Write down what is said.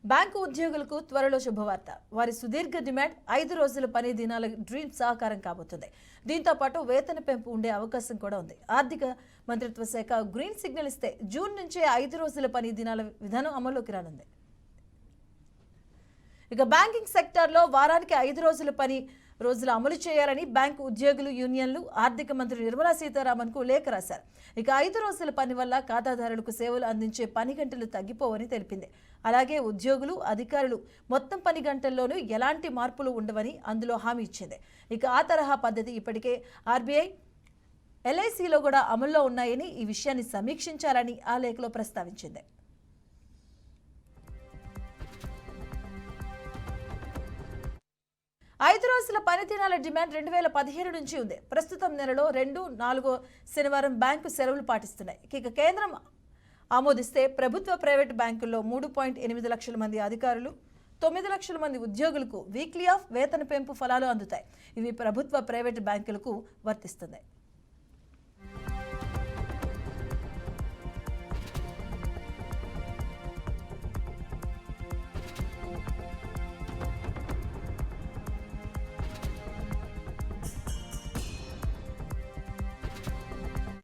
Bank ఉద్యోగులకు త్వరలో శుభవార్త. వారి సుదీర్ఘ డిమాండ్ 5 రోజుల పని దినాల డ్రీమ్ సాకారం కాబోతుంది. దీంతో పాటు వేతన పెంపు ఉండే అవకాశం కూడా ఉంది. ఆర్థిక మంత్రిత్వ శాఖ గ్రీన్ సిగ్నల్ ఇస్తే జూన్ నుంచే 5 రోజుల పని దినాల విధానం అమల్లోకి రానుంది. ఇక బ్యాంకింగ్ సెక్టార్లో వారానికి 5 రోజుల పని రోజులు అమలు చేయాలని బ్యాంకు ఉద్యోగులు యూనియన్లు ఆర్థిక మంత్రి నిర్మలా సీతారామన్కు లేఖ రాశారు. ఇక 5 రోజుల పని వల్ల ఖాతాదారులకు సేవలు అందించే పని గంటలు తగ్గిపోవని తెలిపింది. అలాగే ఉద్యోగులు అధికారులు మొత్తం పని గంటల్లోనూ ఎలాంటి మార్పులు ఉండవని అందులో హామీ ఇచ్చింది. ఇక ఆ తరహా పద్ధతి ఇప్పటికే ఆర్బీఐ ఎల్ఐసిలో కూడా అమల్లో ఉన్నాయని ఈ విషయాన్ని సమీక్షించాలని ఆ లేఖలో ప్రస్తావించింది. 5 రోజుల పని దినాల డిమాండ్ 2017 నుంచి ఉంది. ప్రస్తుతం నెలలో 2, 4 శనివారం బ్యాంకు సెలవులు పాటిస్తున్నాయి. ఇక కేంద్రం ఆమోదిస్తే ప్రభుత్వ ప్రైవేట్ బ్యాంకుల్లో 3.8 లక్షల మంది అధికారులు 9 లక్షల మంది ఉద్యోగులకు వీక్లీ ఆఫ్ వేతన పెంపు ఫలాలు అందుతాయి. ఇవి ప్రభుత్వ ప్రైవేట్ బ్యాంకులకు వర్తిస్తుంది.